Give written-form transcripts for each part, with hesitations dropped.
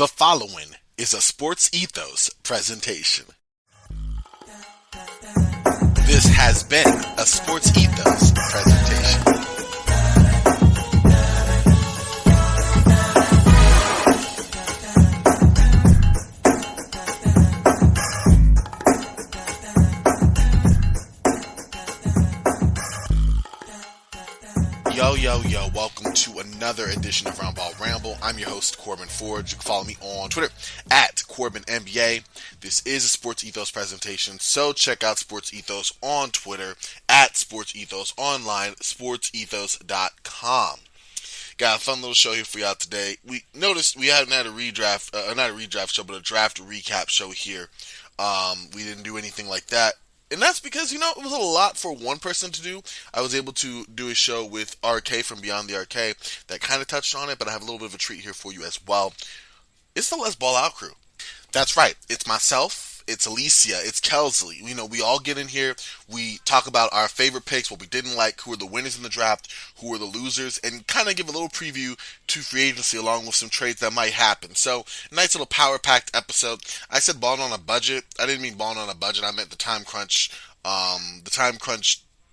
The following is a Sports Ethos presentation. This has been a Sports Ethos presentation. Yo, welcome to another edition of Roundball Ramble. I'm your host, Corbin Ford. You can follow me on Twitter at CorbinNBA. This is a Sports Ethos presentation, so check out Sports Ethos on Twitter at Sports Ethos online, sportsethos.com. Got a fun little show here for y'all today. We noticed we haven't had a not a redraft show, but a draft recap show here. We didn't do anything like that. And that's because, it was a lot for one person to do. I was able to do a show with RK from Beyond the RK that kind of touched on it, but I have a little bit of a treat here for you as well. It's the Let's Ball Out crew. That's right. It's myself, it's Alicia, it's Kelsley. We all get in here, we talk about our favorite picks, what we didn't like, who are the winners in the draft, who are the losers, and kind of give a little preview to free agency along with some trades that might happen. So, nice little power-packed episode. I said balling on a budget. I didn't mean balling on a budget. I meant the time crunch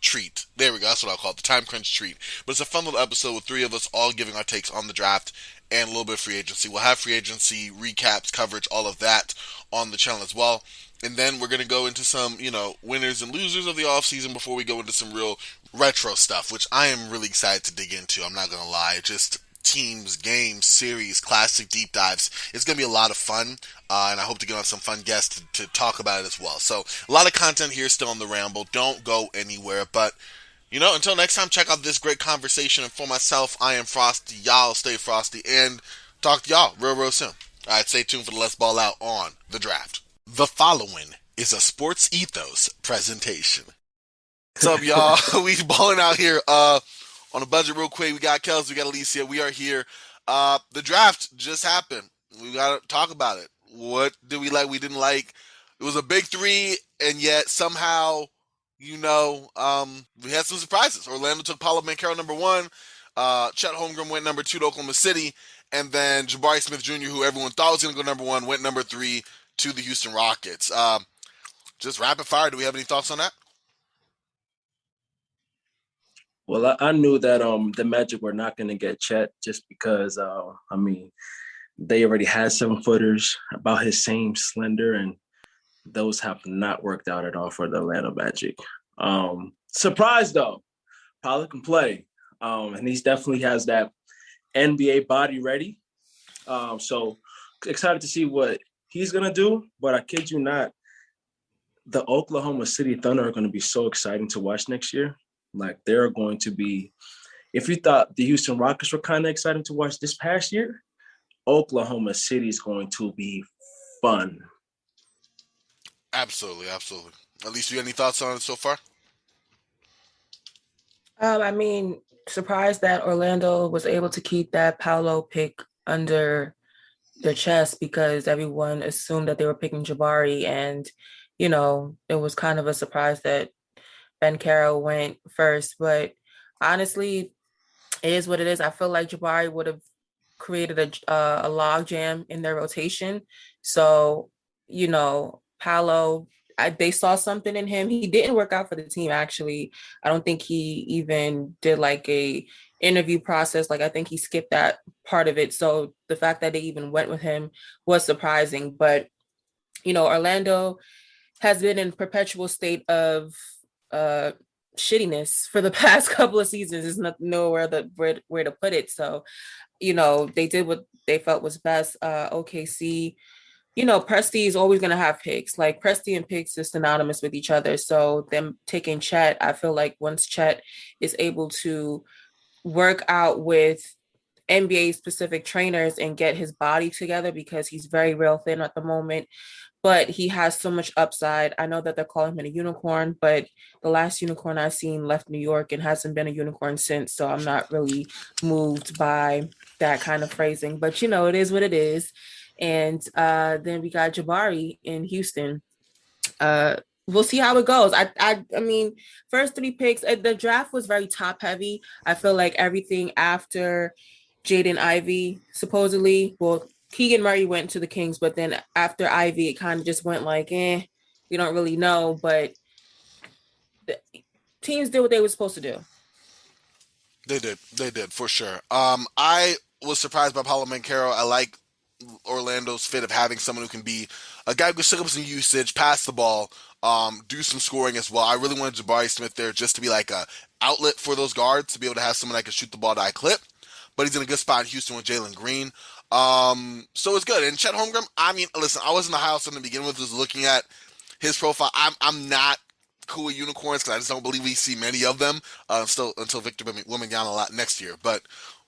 treat. There we go. That's what I'll call it, the time crunch treat. But it's a fun little episode with three of us all giving our takes on the draft and a little bit of free agency. We'll have free agency recaps, coverage, all of that on the channel as well. And then we're going to go into some, winners and losers of the offseason before we go into some real retro stuff, which I am really excited to dig into. I'm not going to lie. Just teams, games, series, classic deep dives. It's going to be a lot of fun, and I hope to get on some fun guests to talk about it as well. So, a lot of content here still on the Ramble. Don't go anywhere, but until next time, check out this great conversation. And for myself, I am Frosty. Y'all stay frosty and talk to y'all real soon. All right, stay tuned for the Let's Ball Out on the draft. The following is a Sports Ethos presentation. What's up, y'all? We balling out here on a budget real quick. We got Kels, we got Alicia. We are here. The draft just happened. We got to talk about it. What did we like, we didn't like? It was a big three, and yet somehow we had some surprises. Orlando took Paolo Banchero number 1. Chet Holmgren went number 2 to Oklahoma City. And then Jabari Smith Jr., who everyone thought was going to go number 1, went number 3 to the Houston Rockets. Just rapid fire. Do we have any thoughts on that? Well, I knew that the Magic were not going to get Chet just because, they already had 7-footers about his same slender, and those have not worked out at all for the Atlanta Magic. Surprised though, Paolo can play, and he definitely has that NBA body ready. So excited to see what he's gonna do. But I kid you not, the Oklahoma City Thunder are going to be so exciting to watch next year. Like, they're going to be. If you thought the Houston Rockets were kind of exciting to watch this past year, Oklahoma City is going to be fun. Absolutely. At least you got any thoughts on it so far? Surprised that Orlando was able to keep that Paolo pick under their chest because everyone assumed that they were picking Jabari, and it was kind of a surprise that Banchero went first. But honestly, it is what it is. I feel like Jabari would have created a log jam in their rotation. So, Paolo, they saw something in him. He didn't work out for the team, actually. I don't think he even did like a interview process. Like, I think he skipped that part of it. So the fact that they even went with him was surprising. But, Orlando has been in perpetual state of shittiness for the past couple of seasons. There's nowhere where to put it. So, they did what they felt was best. OKC, Presti is always going to have picks. Like, Presti and picks is synonymous with each other. So them taking Chet, I feel like once Chet is able to work out with NBA specific trainers and get his body together, because he's very real thin at the moment, but he has so much upside. I know that they're calling him a unicorn, but the last unicorn I've seen left New York and hasn't been a unicorn since. So I'm not really moved by that kind of phrasing, but it is what it is. And then we got Jabari in Houston. We'll see how it goes. I mean, first 3 picks, the draft was very top heavy. I feel like everything after Jaden Ivey, supposedly, well, Keegan Murray went to the Kings, but then after Ivy, it kind of just went like, we don't really know. But the teams did what they were supposed to do. They did. They did for sure. I was surprised by Paulo Banchero. I like Orlando's fit of having someone who can be a guy who can stick up some usage, pass the ball, do some scoring as well. I really wanted Jabari Smith there just to be like a outlet for those guards to be able to have someone that can shoot the ball to high clip. But he's in a good spot in Houston with Jalen Green. So it's good. And Chet Holmgren, I mean, listen, I wasn't a high on to begin with. Just looking at his profile, I'm not cool with unicorns because I just don't believe we see many of them still until Victor Wembanyama next year. But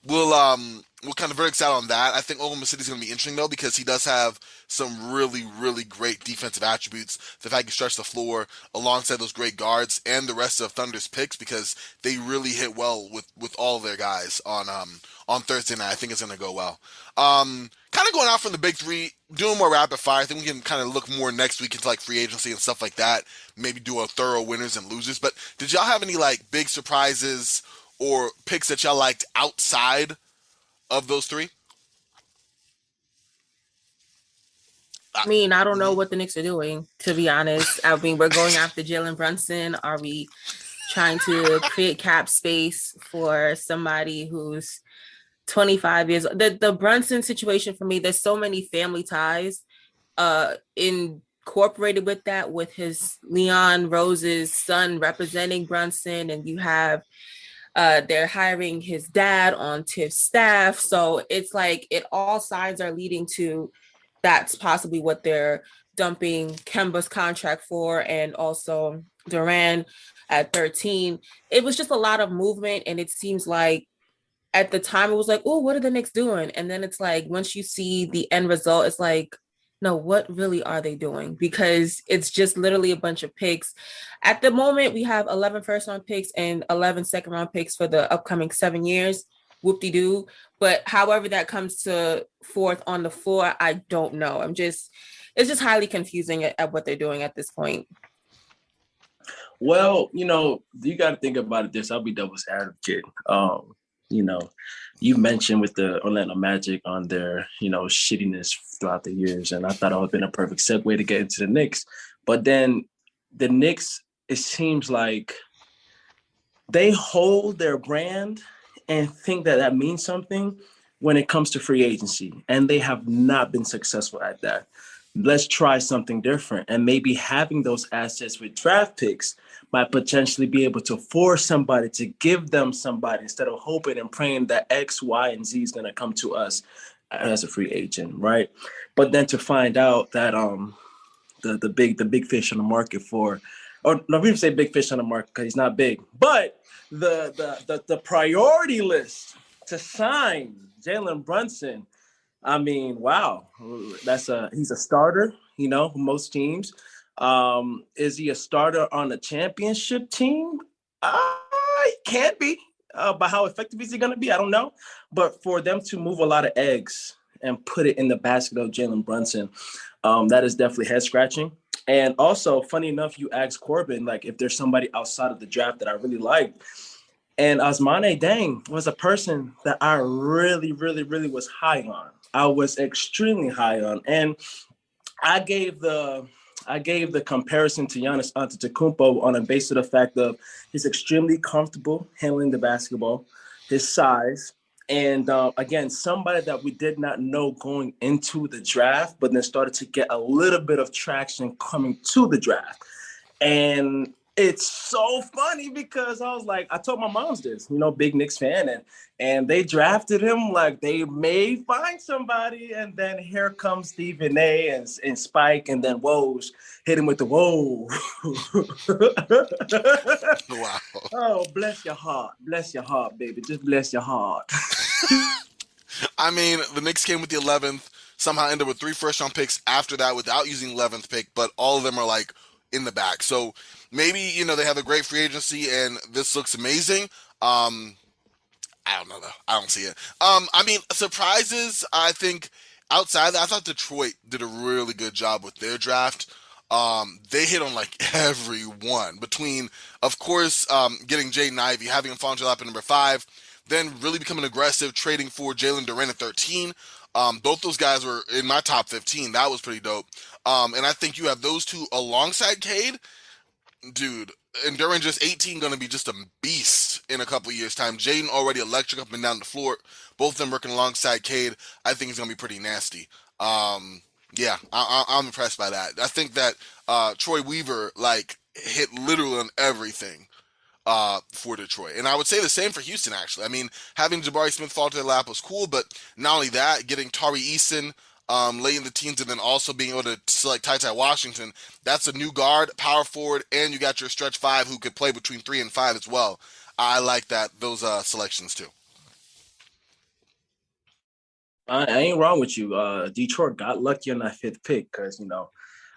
we'll kind of verdict out on that. I think Oklahoma City's going to be interesting though because he does have some really really great defensive attributes. The fact he can stretch the floor alongside those great guards and the rest of Thunder's picks because they really hit well with all of their guys on Thursday night. I think it's going to go well. Kind of going out from the big three, doing more rapid fire. I think we can kind of look more next week into like free agency and stuff like that. Maybe do a thorough winners and losers. But did y'all have any like big surprises or picks that y'all liked outside of those three? I mean, I don't know what the Knicks are doing, to be honest. I mean, we're going after Jalen Brunson. Are we trying to create cap space for somebody who's 25 years old? The Brunson situation for me, there's so many family ties incorporated with that, with his Leon Rose's son representing Brunson, and you have they're hiring his dad on Tiff's staff. So it's like all signs are leading to that's possibly what they're dumping Kemba's contract for, and also Duran at 13. It was just a lot of movement, and it seems like at the time it was like, oh, what are the Knicks doing? And then it's like once you see the end result, it's like, no, what really are they doing? Because it's just literally a bunch of picks. At the moment, we have 11 first-round picks and 11 second-round picks for the upcoming 7 years. Whoop-de-doo. But however that comes to forth on the floor, I don't know. It's just highly confusing at what they're doing at this point. Well, you got to think about it this. I'll be devil's advocate. You mentioned with the Orlando Magic on their, shittiness throughout the years, and I thought it would have been a perfect segue to get into the Knicks. But then the Knicks, it seems like they hold their brand and think that means something when it comes to free agency, and they have not been successful at that. Let's try something different, and maybe having those assets with draft picks might potentially be able to force somebody to give them somebody instead of hoping and praying that X, Y, and Z is going to come to us as a free agent, right? But then to find out that the big fish on the market or no, we didn't say big fish on the market because he's not big, but the priority list to sign Jalen Brunson. I mean, wow, he's a starter, for most teams. Is he a starter on a championship team? He can't be. But how effective is he going to be? I don't know. But for them to move a lot of eggs and put it in the basket of Jalen Brunson, that is definitely head scratching. And also, funny enough, you asked Corbin, like, if there's somebody outside of the draft that I really liked. And Ousmane Dieng was a person that I really, really, really was high on. I was extremely high on. And I gave the comparison to Giannis Antetokounmpo on a basis of the fact of he's extremely comfortable handling the basketball, his size, and again, somebody that we did not know going into the draft, but then started to get a little bit of traction coming to the draft. And it's so funny because I was like, I told my mom's this, big Knicks fan, and they drafted him like they may find somebody, and then here comes Stephen A and Spike, and then Woj hit him with the whoa. Wow. Oh, bless your heart, baby. Just bless your heart. I mean, the Knicks came with the 11th, somehow ended with 3 first-round picks after that without using 11th pick, but all of them are like in the back. So maybe, they have a great free agency and this looks amazing. I don't know though. I don't see it. I mean, surprises, I think outside that, I thought Detroit did a really good job with their draft. They hit on like everyone between, of course, getting Jaden Ivey, having him fall into lap at number 5, then really becoming aggressive, trading for Jalen Duran at 13. Both those guys were in my top 15. That was pretty dope. And I think you have those two alongside Cade, dude. And Duran just 18, gonna be just a beast in a couple years' time. Jaden already electric up and down the floor. Both of them working alongside Cade. I think it's gonna be pretty nasty. Yeah, I'm impressed by that. I think that Troy Weaver like hit literally on everything for Detroit. And I would say the same for Houston, actually. I mean, having Jabari Smith fall to their lap was cool, but not only that, getting Tari Eason late in the teens and then also being able to select Ty Ty Washington, that's a new guard, power forward, and you got your stretch five who could play between 3 and 5 as well. I like those selections too. I ain't wrong with you. Detroit got lucky on that fifth pick because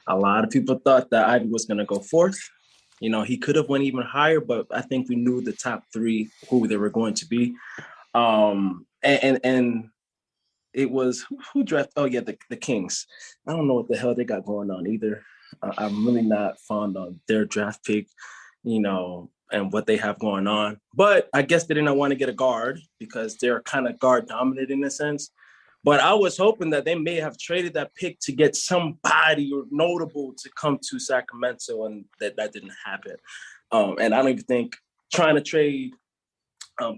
a lot of people thought that Ivy was going to go fourth. He could have went even higher, but I think we knew the top three who they were going to be. And it was who drafted? Oh yeah, the Kings. I don't know what the hell they got going on either. I'm really not fond of their draft pick, and what they have going on. But I guess they didn't want to get a guard because they're kind of guard dominant in a sense. But I was hoping that they may have traded that pick to get somebody or notable to come to Sacramento, and that didn't happen. And I don't even think trying to trade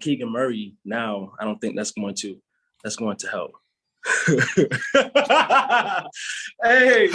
Keegan Murray now, I don't think that's going to help. Hey,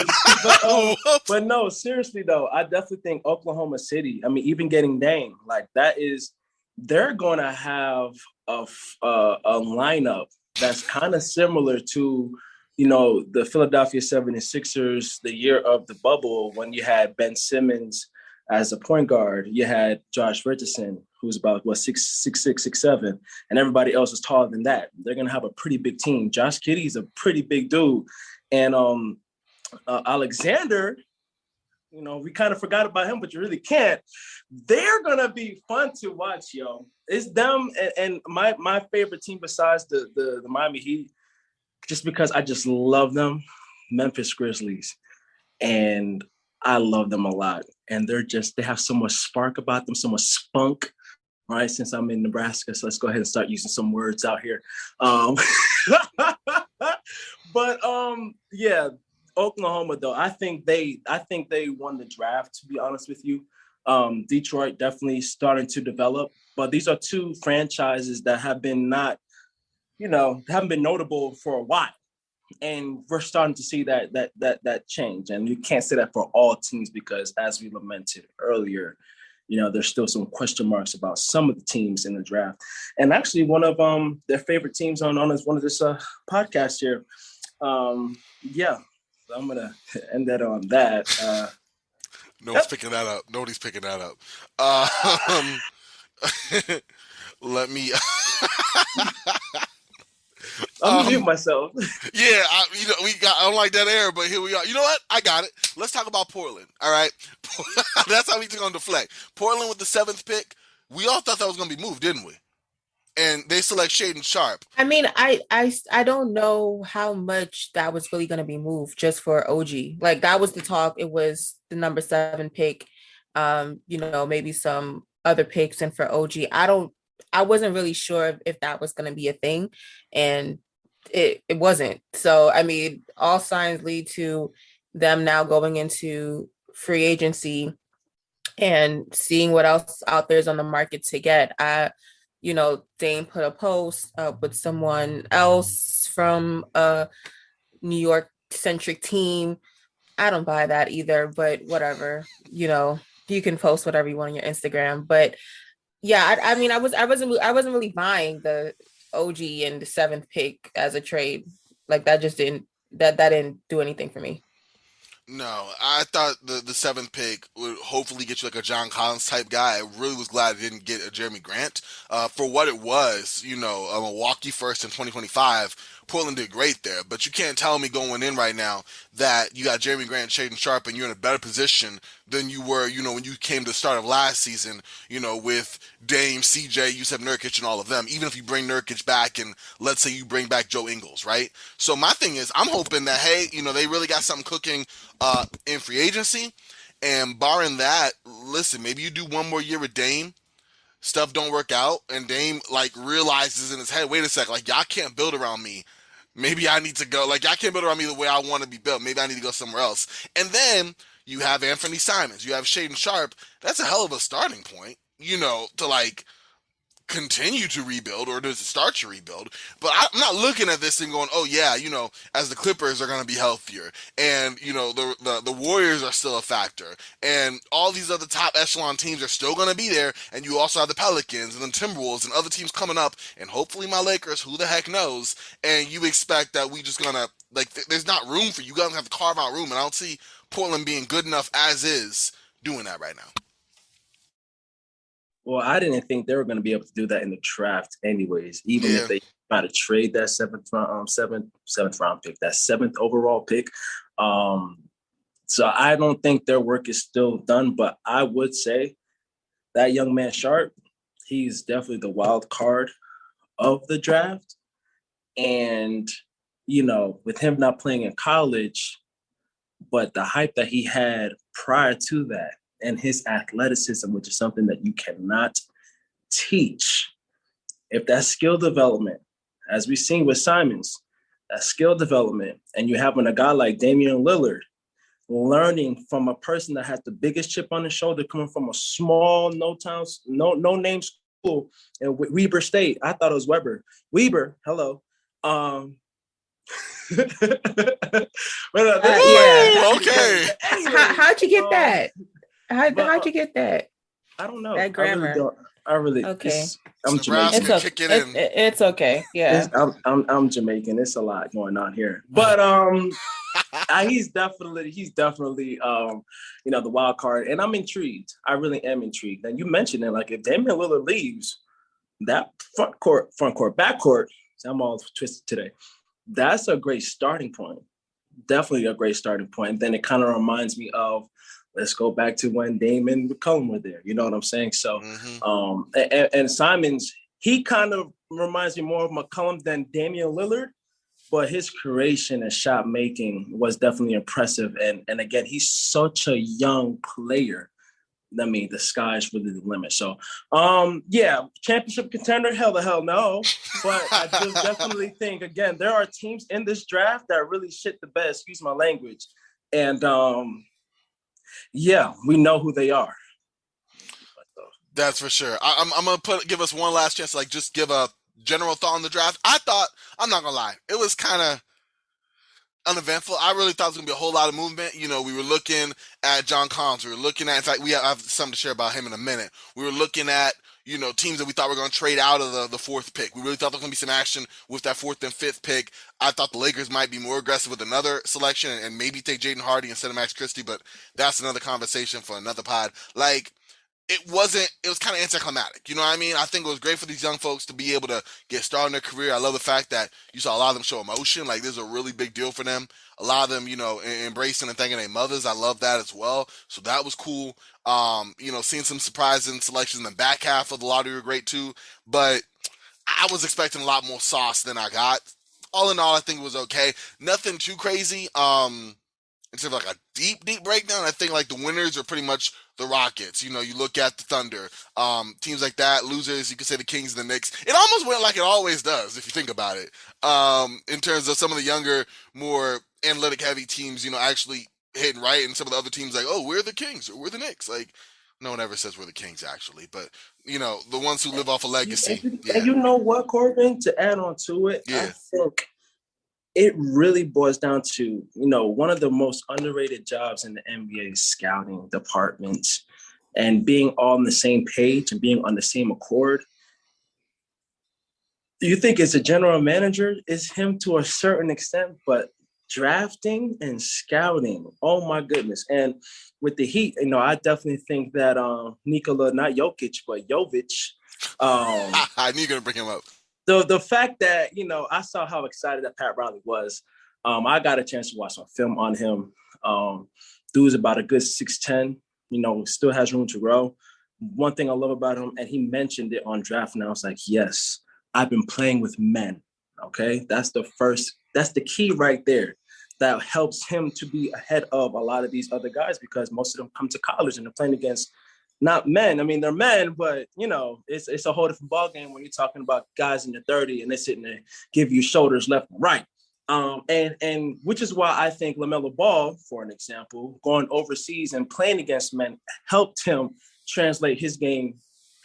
but no, seriously though, I definitely think Oklahoma City. I mean, even getting Dame, like they're going to have a lineup that's kind of similar to, the Philadelphia 76ers, the year of the bubble when you had Ben Simmons as a point guard. You had Josh Richardson, who's about 6'6", 6'7", and everybody else is taller than that. They're gonna have a pretty big team. Josh Giddey's a pretty big dude, and Alexander, we kind of forgot about him, but you really can't. They're gonna be fun to watch, yo. It's them and my favorite team besides the Miami Heat, just because I just love them, Memphis Grizzlies, and I love them a lot. And they have so much spark about them, so much spunk. Right, since I'm in Nebraska, so let's go ahead and start using some words out here. But yeah, Oklahoma though, I think they won the draft. To be honest with you, Detroit definitely starting to develop, but these are two franchises that have been haven't been notable for a while. And we're starting to see that change. And you can't say that for all teams because, as we lamented earlier, there's still some question marks about some of the teams in the draft. And actually, one of their favorite teams on one of this podcast here. Yeah, so I'm gonna end that on that. Nobody's picking that up. Nobody's picking that up. Let me. I'm mute myself. Yeah, I don't like that air, but here we are. You know what? I got it. Let's talk about Portland. All right, that's how we going to deflect. Portland with the 7th pick. We all thought that was going to be moved, didn't we? And they select Shaden Sharp. I mean, I don't know how much that was really going to be moved just for OG. Like that was the talk. It was the number 7 pick. Maybe some other picks, and for OG, I wasn't really sure if that was going to be a thing, and it wasn't. So, I mean, all signs lead to them now going into free agency and seeing what else out there is on the market to get. Dane put a post with someone else from a New York centric team. I don't buy that either, but whatever. You can post whatever you want on your Instagram, but yeah, I mean, I wasn't really buying the OG and the 7th pick as a trade. Like that just didn't do anything for me. No, I thought the 7th pick would hopefully get you like a John Collins type guy. I really was glad it didn't get a Jeremy Grant. For what it was, a Milwaukee first in 2025, Portland did great there. But you can't tell me going in right now that you got Jeremy Grant, Shaden Sharp, and you're in a better position than you were, when you came to the start of last season, with Dame, CJ, Yusef Nurkic, and all of them. Even if you bring Nurkic back and let's say you bring back Joe Ingles, right? So my thing is, I'm hoping that, hey, they really got something cooking in free agency. And barring that, listen, maybe you do one more year with Dame, stuff don't work out, and Dame, realizes in his head, wait a sec, y'all can't build around me. Maybe I need to go. Like, I can't build around me the way I want to be built. Maybe I need to go somewhere else. And then you have Anthony Simons, you have Shaden Sharp. That's a hell of a starting point, to like continue to rebuild or to start to rebuild. But I'm not looking at this and going, oh yeah, as the Clippers are going to be healthier, and the Warriors are still a factor, and all these other top echelon teams are still going to be there, and you also have the Pelicans and the Timberwolves and other teams coming up, and hopefully my Lakers, who the heck knows, and you expect that we just gonna like there's not room for you guys have to carve out room, and I don't see Portland being good enough as is doing that right now. Well, I didn't think they were going to be able to do that in the draft, anyways. Even if they try to trade that seventh round pick, that seventh overall pick. So I don't think their work is still done. But I would say that young man Sharp, he's definitely the wild card of the draft. And with him not playing in college, but the hype that he had prior to that, and his athleticism, which is something that you cannot teach. If that skill development, as we've seen with Simons, that skill development, and you having a guy like Damian Lillard learning from a person that has the biggest chip on his shoulder, coming from a small, no name school in Weber State. I thought it was Weber. Weber, hello. Yeah. Okay. How'd you get that? How'd you get that? I don't know. That grammar. I really okay. I'm Jamaican. It's okay. Yeah. I'm Jamaican. It's a lot going on here. But he's definitely the wild card. And I'm intrigued. I really am intrigued. And you mentioned it, like if Damian Lillard leaves, that front court, backcourt, I'm all twisted today. That's a great starting point. Definitely a great starting point. And then it kind of reminds me of, let's go back to when Dame and McCollum were there. You know what I'm saying? So, and Simons, he kind of reminds me more of McCollum than Damian Lillard, but his creation and shot making was definitely impressive. And again, he's such a young player. I mean, the sky's really the limit. So, championship contender, hell the hell no. But I just definitely think, again, there are teams in this draft that really shit the bed, excuse my language. And, we know who they are. That's for sure. I'm gonna give us one last chance to just give a general thought on the draft. I'm not gonna lie, it was kind of uneventful. I really thought it was gonna be a whole lot of movement. We were looking at John Collins. We were looking at, in fact, I have something to share about him in a minute. We were looking at teams that we thought were going to trade out of the fourth pick. We really thought there was going to be some action with that fourth and fifth pick. I thought the Lakers might be more aggressive with another selection and maybe take Jaden Hardy instead of Max Christie, but that's another conversation for another pod. It was kind of anticlimactic. You know what I mean? I think it was great for these young folks to be able to get started in their career. I love the fact that you saw a lot of them show emotion. This is a really big deal for them. A lot of them, embracing and thanking their mothers. I love that as well. So that was cool. Seeing some surprising selections in the back half of the lottery were great too. But I was expecting a lot more sauce than I got. All in all, I think it was okay. Nothing too crazy. Instead of a deep breakdown, I think the winners are pretty much the Rockets. You look at the Thunder, teams like that. Losers, you could say the Kings and the Knicks. It almost went like it always does, if you think about it. In terms of some of the younger, more analytic-heavy teams, actually hitting right, and some of the other teams oh, we're the Kings or we're the Knicks. No one ever says we're the Kings, actually, but the ones who live off a legacy. And you know what, Corbin? To add on to it, I think it really boils down to, one of the most underrated jobs in the NBA is scouting department and being all on the same page and being on the same accord. You think as a general manager, is him to a certain extent, but drafting and scouting, oh my goodness. And with the Heat, I definitely think that Nikola, not Jokic, but Jovic. I knew you were going to bring him up. The fact that, I saw how excited that Pat Riley was. I got a chance to watch some film on him. Dude's about a good 6'10", still has room to grow. One thing I love about him, and he mentioned it on draft, and I was like, yes, I've been playing with men, okay? That's the key right there that helps him to be ahead of a lot of these other guys, because most of them come to college and they're playing against not men. I mean, they're men, but, it's a whole different ballgame when you're talking about guys in your 30 and they're sitting there, give you shoulders left and right. And which is why I think LaMelo Ball, for an example, going overseas and playing against men helped him translate his game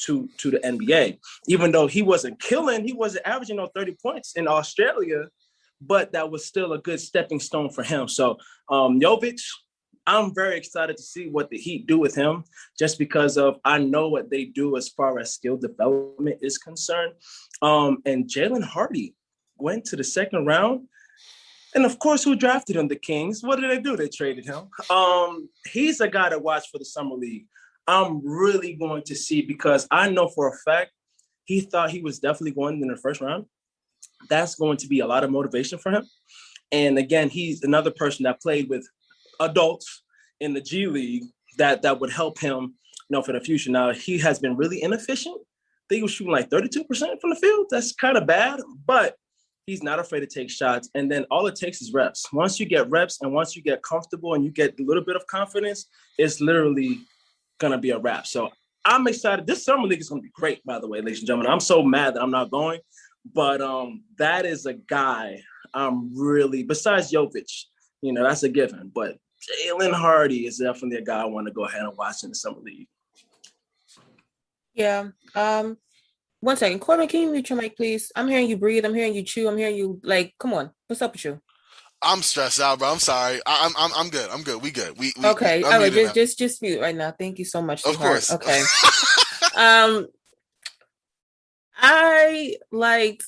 to the NBA. Even though he wasn't killing, he wasn't averaging 30 points in Australia, but that was still a good stepping stone for him. So Jovic, I'm very excited to see what the Heat do with him, just because of I know what they do as far as skill development is concerned. And Jalen Hardy went to the second round. And of course, who drafted him? The Kings. What did they do? They traded him. He's a guy to watch for the summer league. I'm really going to see, because I know for a fact he thought he was definitely going in the first round. That's going to be a lot of motivation for him. And again, he's another person that played with adults in the G League that would help him, for the future. Now, he has been really inefficient. I think he was shooting like 32% from the field. That's kind of bad, but he's not afraid to take shots. And then all it takes is reps. Once you get reps and once you get comfortable and you get a little bit of confidence, it's literally going to be a wrap. So I'm excited. This summer league is going to be great, by the way, ladies and gentlemen. I'm so mad that I'm not going, but that is a guy I'm really, besides Jovic, that's a given. But Jalen Hardy is definitely a guy I want to go ahead and watch in the summer league. Yeah. 1 second. Corbin, can you mute your mic, please? I'm hearing you breathe. I'm hearing you chew. I'm hearing you, come on. What's up with you? I'm stressed out, bro. I'm sorry. I'm good. I'm good. We good. We okay. All right. Just mute right now. Thank you so much. Of course. Okay. I liked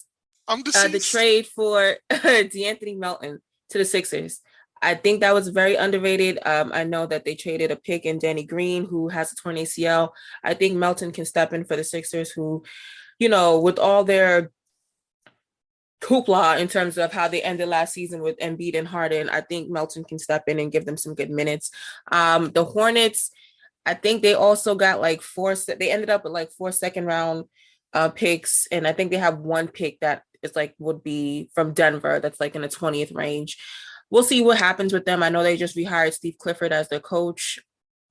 the trade for D'Anthony Melton to the Sixers. I think that was very underrated. I know that they traded a pick in Danny Green, who has a torn ACL. I think Melton can step in for the Sixers, who, with all their hoopla in terms of how they ended last season with Embiid and Harden, I think Melton can step in and give them some good minutes. The Hornets, I think they also got they ended up with 4 second-round picks, and I think they have one pick that is would be from Denver that's in the 20th range. We'll see what happens with them. I know they just rehired Steve Clifford as their coach.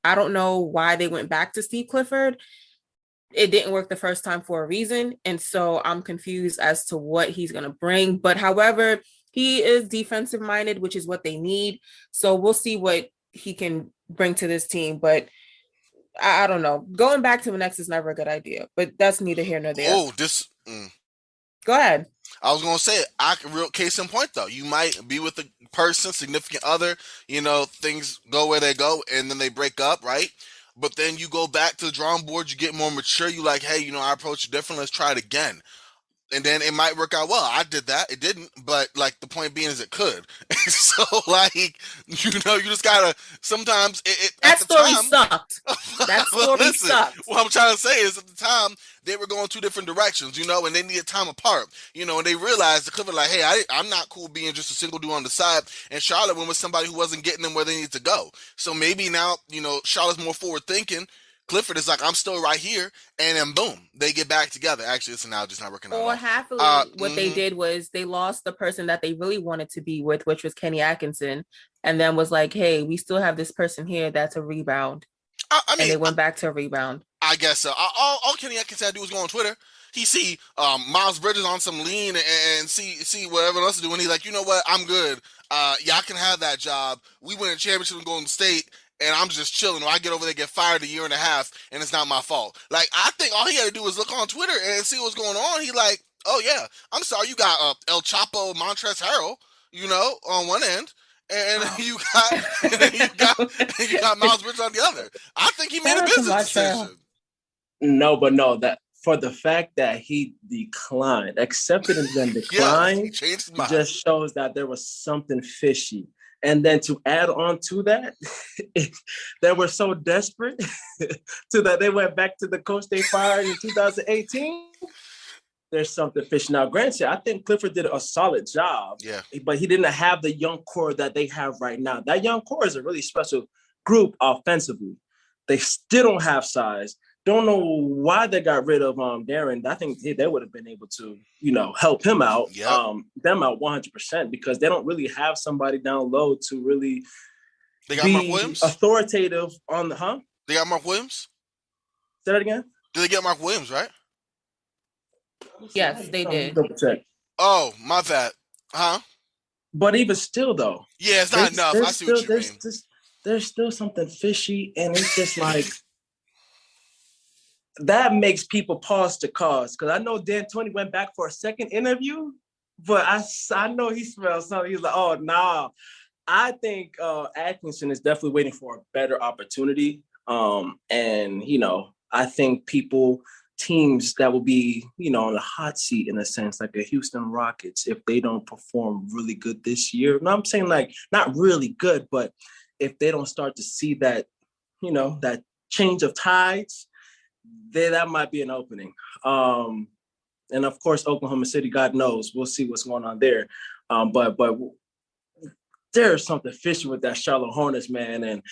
I don't know why they went back to Steve Clifford. It didn't work the first time for a reason. And so I'm confused as to what he's going to bring. But however, he is defensive minded, which is what they need. So we'll see what he can bring to this team. But I don't know. Going back to the next is never a good idea. But that's neither here nor there. Go ahead. I was gonna say, real case in point though, you might be with a person, significant other, things go where they go, and then they break up, right? But then you go back to the drawing board, you get more mature, you like, hey, I approach it different, let's try it again. And then it might work out well. I did that. It didn't. But, the point being is it could. So, you just got to sometimes... That story sucked. That story sucked. What I'm trying to say is at the time, they were going 2 different directions, and they needed time apart. And they realized the Clifford hey, I'm not cool being just a single dude on the side. And Charlotte went with somebody who wasn't getting them where they needed to go. So maybe now, Charlotte's more forward thinking. Clifford is I'm still right here, and then boom, they get back together. Actually, it's now just not working out. Or happily, what they did was they lost the person that they really wanted to be with, which was Kenny Atkinson, and then was hey, we still have this person here that's a rebound. And they went back to a rebound. I guess so. All Kenny Atkinson had to do was go on Twitter. He see Miles Bridges on some lean and see whatever else to do, and he's you know what, I'm good. Y'all can have that job. We win a championship in Golden State. And I'm just chilling. When I get over there, get fired a year and a half, and it's not my fault. I think all he had to do was look on Twitter and see what's going on. He oh yeah, I'm sorry, you got El Chapo Montrezl Harrell, on one end, and you got Miles Bridges on the other. I think he made a business decision. No, that for the fact that he declined, accepted and then declined, he changed his mind. Just shows that there was something fishy. And then to add on to that, they were so desperate to that they went back to the coach they fired in 2018. There's something fishy. Now, granted, I think Clifford did a solid job. Yeah. But he didn't have the young core that they have right now. That young core is a really special group offensively. They still don't have size. Don't know why they got rid of Darren. I think they would have been able to, help him out, them out 100%, because they don't really have somebody down low to really they got Mark Williams authoritative on the They got Mark Williams? Say that again? Did they get Mark Williams, right? Yes, they did. Double check. Oh, my bad. Huh? But even still, though, yeah, it's not enough. I see what you mean. There's still something fishy, and it's just like that makes people pause to cause. Because I know Dan 20 went back for a second interview, but I know he smelled something. He's like, oh, nah. I think Atkinson is definitely waiting for a better opportunity. And, I think teams that will be, on the hot seat in a sense, like the Houston Rockets, if they don't perform really good this year. No, I'm saying like not really good, but if they don't start to see that, that change of tides, that might be an opening. And of course, Oklahoma City, God knows, we'll see what's going on there. But there's something fishy with that Charlotte Hornets, man. And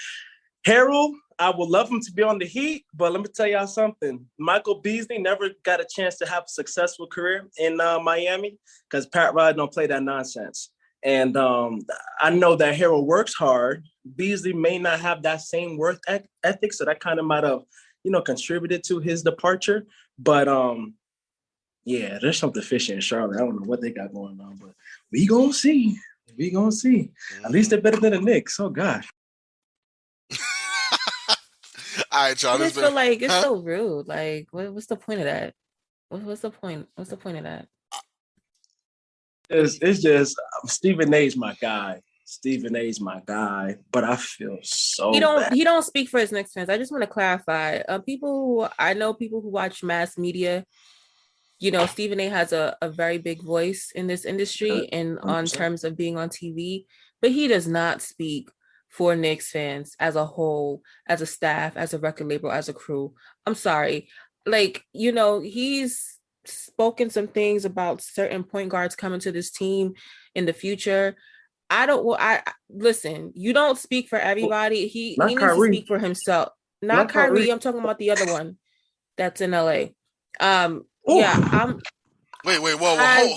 Harold, I would love him to be on the Heat, but let me tell y'all something. Michael Beasley never got a chance to have a successful career in Miami because Pat Riley don't play that nonsense. And I know that Harold works hard. Beasley may not have that same work ethic, so that kind of might have, contributed to his departure. But yeah, there's something fishy in Charlotte. I don't know what they got going on, but we gonna see. We gonna see. At least they're better than the Knicks. Oh God. All right, y'all. I just feel like it's so rude. Like, what's the point of that? What's the point? What's the point of that? It's just Stephen A's my guy. Stephen A's my guy, but I feel so bad. He don't speak for his Knicks fans. I just want to clarify. People who watch mass media. Stephen A has a very big voice in this industry and on terms of being on TV, but he does not speak for Knicks fans as a whole, as a staff, as a record label, as a crew. I'm sorry. Like, he's spoken some things about certain point guards coming to this team in the future. Listen, you don't speak for everybody. He needs to speak for himself. Not Kyrie. I'm talking about the other one that's in LA. Yeah, Wait, whoa.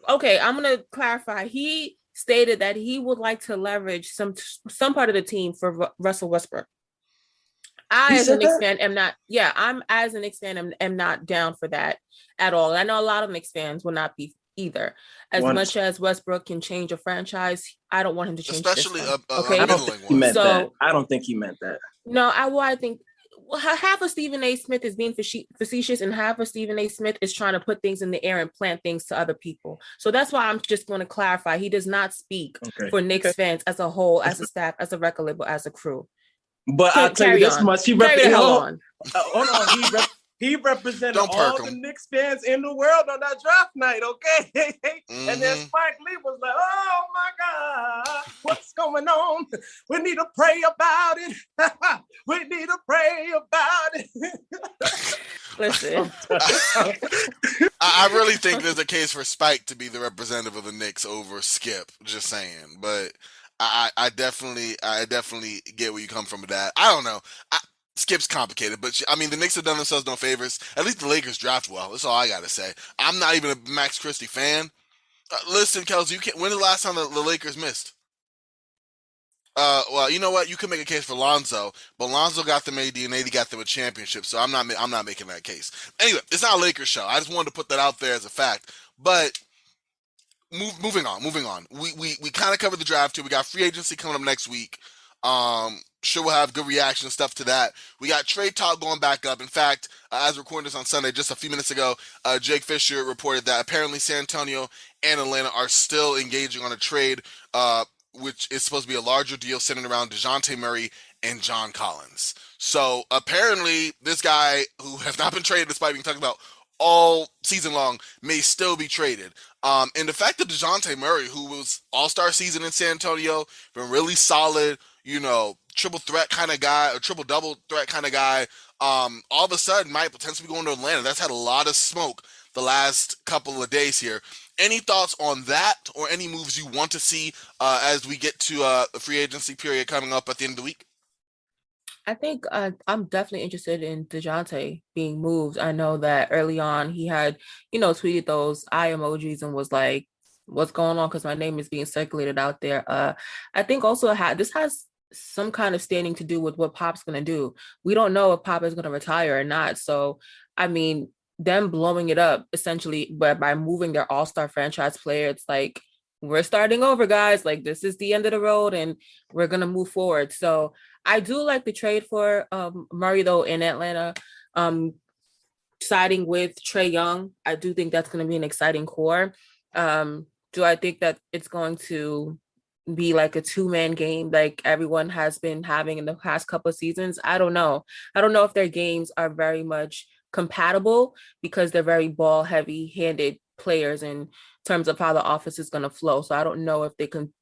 Okay, I'm gonna clarify. He stated that he would like to leverage some part of the team for Russell Westbrook. As a Knicks fan am not down for that at all. I know a lot of Knicks fans will not be either. As much as Westbrook can change a franchise, I don't want him to change, especially okay. I don't think he meant that. I don't think he meant that. No, I think half of Stephen A. Smith is being facetious, and half of Stephen A. Smith is trying to put things in the air and plant things to other people. So that's why I'm just going to clarify. He does not speak for Knicks fans as a whole, as a staff, as a record label, as a crew. But I'll tell you this much: he represented all the Knicks fans in the world on that draft night, okay? And then Spike Lee was like, "Oh my God, what's going on? We need to pray about it. We need to pray about it." Listen, I really think there's a case for Spike to be the representative of the Knicks over Skip. Just saying, but. I definitely get where you come from with that. I don't know. Skip's complicated, but the Knicks have done themselves no favors. At least the Lakers draft well. That's all I gotta say. I'm not even a Max Christie fan. Listen, Kelsey, when the last time the Lakers missed? Well, you know what? You could make a case for Lonzo, but Lonzo got them AD and AD got them a championship, so I'm not making that case. Anyway, it's not a Lakers show. I just wanted to put that out there as a fact, but. Moving on. We kind of covered the draft too. We got free agency coming up next week. Sure, we'll have good reaction and stuff to that. We got trade talk going back up. In fact, as we're recording this on Sunday, just a few minutes ago, Jake Fisher reported that apparently San Antonio and Atlanta are still engaging on a trade, which is supposed to be a larger deal centered around DeJounte Murray and John Collins. So apparently, this guy who has not been traded, despite being talked about all season long, may still be traded. And the fact that DeJounte Murray, who was all-star season in San Antonio, been really solid, triple threat kind of guy, or triple-double threat kind of guy, all of a sudden might potentially be going to Atlanta. That's had a lot of smoke the last couple of days here. Any thoughts on that or any moves you want to see as we get to the free agency period coming up at the end of the week? I think I'm definitely interested in DeJounte being moved. I know that early on he had, tweeted those eye emojis and was like, what's going on? Because my name is being circulated out there. I think also this has some kind of standing to do with what Pop's going to do. We don't know if Pop is going to retire or not. So, them blowing it up essentially by moving their all-star franchise player, it's like we're starting over, guys. Like this is the end of the road and we're gonna move forward. So I do like the trade for Murray though in Atlanta. Siding with Trae Young, I do think that's going to be an exciting core. Do I think that it's going to be like a two-man game like everyone has been having in the past couple of seasons? I don't know. I don't know if their games are very much compatible because they're very ball heavy handed players in terms of how the offense is going to flow. So I don't know if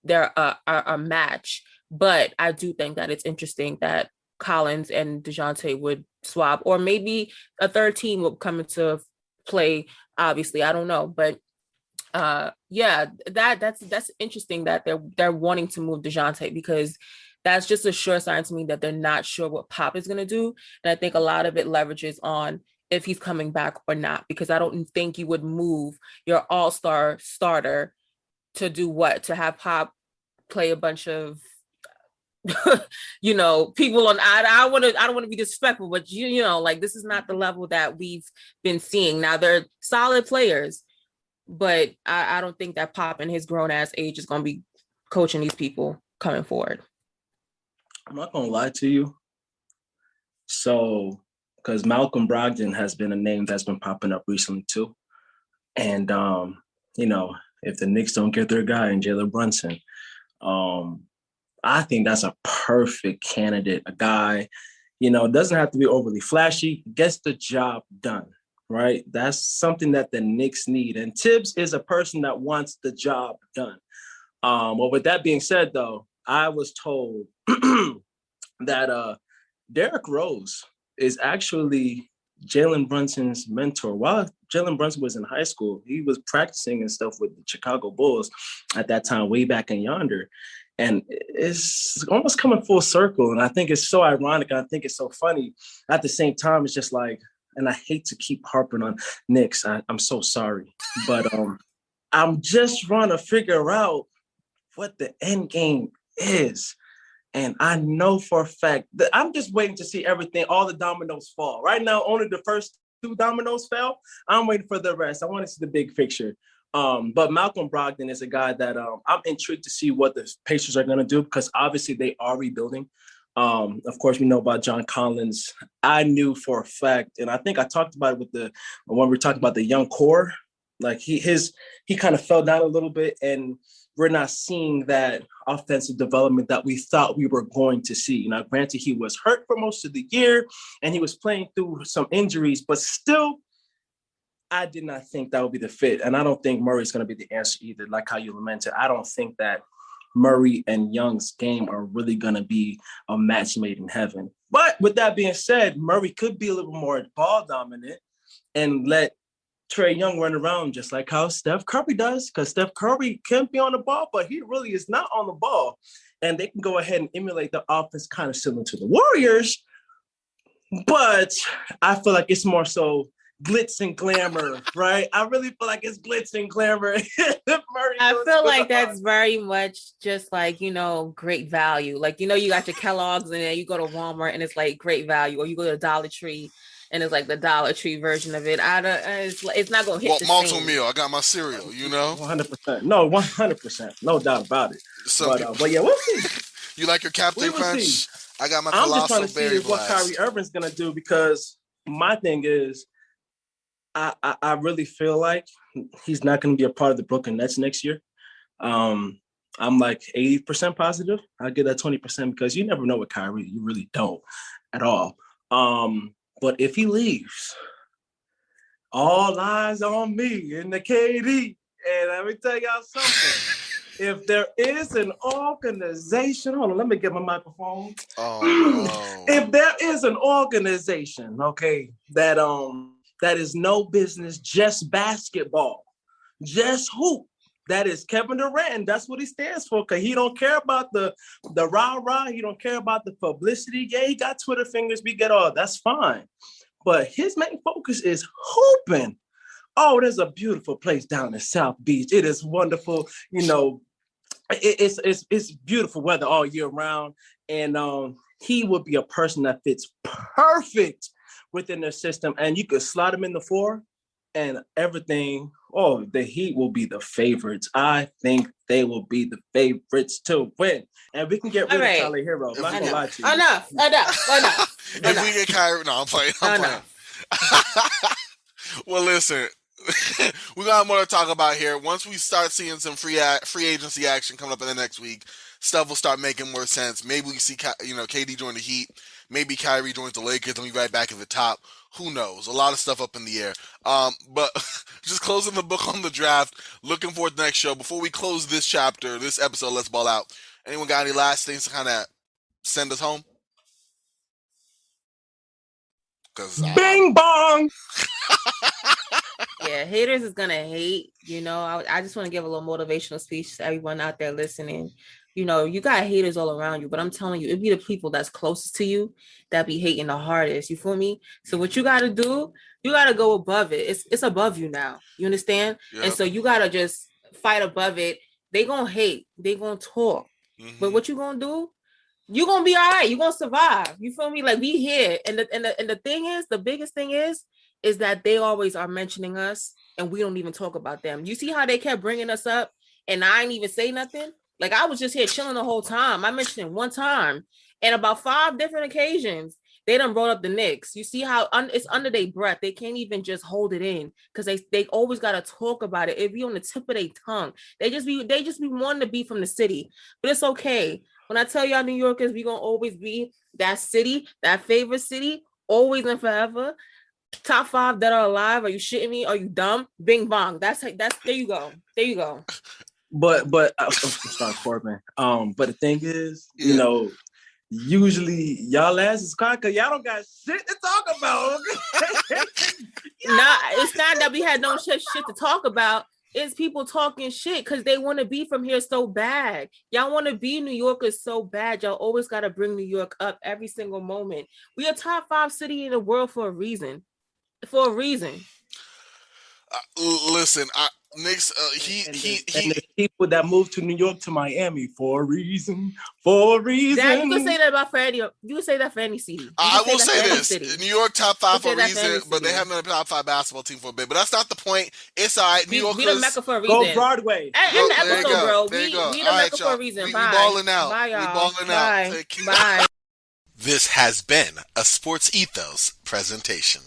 they're a match, but I do think that it's interesting that Collins and DeJounte would swap, or maybe a third team will come into play. Obviously, I don't know, but yeah, that's interesting that they're wanting to move DeJounte, because that's just a sure sign to me that they're not sure what Pop is going to do, and I think a lot of it leverages on if he's coming back or not, because I don't think you would move your all-star starter to do what, to have Pop play a bunch of people on. I don't want to be disrespectful, but like this is not the level that we've been seeing. Now they're solid players, but I don't think that Pop in his grown ass age is going to be coaching these people coming forward. I'm not going to lie to you. So, because Malcolm Brogdon has been a name that's been popping up recently too. And, if the Knicks don't get their guy in Jalen Brunson, I think that's a perfect candidate. A guy, doesn't have to be overly flashy, gets the job done, right? That's something that the Knicks need. And Tibbs is a person that wants the job done. Well, with that being said, though, I was told that Derrick Rose is actually Jalen Brunson's mentor. While Jalen Brunson was in high school, he was practicing and stuff with the Chicago Bulls at that time, way back in yonder. And it's almost coming full circle. And I think it's so ironic. I think it's so funny. At the same time, it's just like, and I hate to keep harping on Knicks. I'm so sorry. But I'm just trying to figure out what the end game is. And I know for a fact that I'm just waiting to see everything, all the dominoes fall. Right now, only the first two dominoes fell. I'm waiting for the rest. I want to see the big picture. But Malcolm Brogdon is a guy that I'm intrigued to see what the Pacers are going to do, because obviously they are rebuilding. Of course, we know about John Collins. I knew for a fact, and I think I talked about it when we were talking about the young core, like he kind of fell down a little bit, and we're not seeing that offensive development that we thought we were going to see. Now, granted, he was hurt for most of the year and he was playing through some injuries, but still, I did not think that would be the fit. And I don't think Murray's going to be the answer either. Like how you lamented, I don't think that Murray and Young's game are really going to be a match made in heaven. But with that being said, Murray could be a little more ball dominant and let Trae Young run around just like how Steph Curry does, because Steph Curry can be on the ball, but he really is not on the ball. And they can go ahead and emulate the offense kind of similar to the Warriors. But I feel like it's more so glitz and glamour, right? I really feel like it's glitz and glamour. I feel like that's very much just like, great value. Like, you got your Kellogg's and then you go to Walmart and it's like great value, or you go to Dollar Tree and it's like the Dollar Tree version of it. It's not going to hit the Malto same. meal. I got my cereal, 100%. No, 100%. No doubt about it. But yeah, we'll see. You like your Captain Crunch? I got my I'm just Colossal trying to see what Kyrie Irving's going to do, because my thing is, I really feel like he's not going to be a part of the Brooklyn Nets next year. I'm like 80% positive. I'll give that 20% because you never know with Kyrie. You really don't at all. But if he leaves, all eyes on me and the KD. And let me tell y'all something. If there is an organization, hold on, let me get my microphone. Oh. If there is an organization, okay, that is no business, just basketball, just hoop, that is Kevin Durant. That's what he stands for, because he don't care about the rah-rah. He don't care about the publicity. Yeah, he got Twitter fingers. We get all. That's fine. But his main focus is hooping. Oh, there's a beautiful place down in South Beach. It is wonderful. It's beautiful weather all year round. And he would be a person that fits perfect within their system. And you could slot him in the 4 and everything. Oh, the Heat will be the favorites. I think they will be the favorites to win. And we can get rid of Tyler Hero. I'm not going to lie to you. Enough. If we get Kyrie, no, I'm playing. Well, listen, we got more to talk about here. Once we start seeing some free agency action coming up in the next week, stuff will start making more sense. Maybe we see, KD join the Heat. Maybe Kyrie joins the Lakers and we right back at the top. Who knows? A lot of stuff up in the air. But just closing the book on the draft. Looking forward to the next show. Before we close this episode, Let's Ball Out. Anyone got any last things to kind of send us home? Bing bong! Yeah, haters is gonna hate. I just want to give a little motivational speech to everyone out there listening. You got haters all around you, but I'm telling you, it be the people that's closest to you that be hating the hardest. You feel me? So what you gotta do, you gotta go above it. It's above you now. You understand? Yep. And so you gotta just fight above it. They gonna hate. They gonna talk. Mm-hmm. But what you gonna do? You gonna be all right. You gonna survive. You feel me? Like, we here. And the thing is, the biggest thing is that they always are mentioning us and we don't even talk about them. You see how they kept bringing us up and I ain't even say nothing? Like, I was just here chilling the whole time. I mentioned it one time. And about 5 different occasions, they done brought up the Knicks. You see how it's under their breath. They can't even just hold it in because they always got to talk about it. It be on the tip of their tongue. They just be wanting to be from the city. But it's okay. When I tell y'all New Yorkers, we going to always be that city, that favorite city, always and forever. Top 5 that are alive. Are you shitting me? Are you dumb? Bing bong. That's there you go. There you go. But I'm sorry, Corbin. But the thing is, usually y'all ass is caught because y'all don't got shit to talk about. Nah, it's not that we had no shit to talk about. It's people talking shit because they want to be from here so bad. Y'all want to be New Yorkers so bad. Y'all always got to bring New York up every single moment. We are top 5 city in the world for a reason. Listen, Knicks. And the people that moved to New York to Miami for a reason. Dad, you can say that about for any. You can say that for any city. I will say this: New York top 5 for a reason, but they haven't been a top 5 basketball team for a bit. But that's not the point. It's all right. New Yorkers, we the Mecca for a reason. Go Broadway. And the episode, bro. We the Mecca for a reason. We Bye. balling out. Bye, y'all. We balling out. Bye. This has been a Sports Ethos presentation.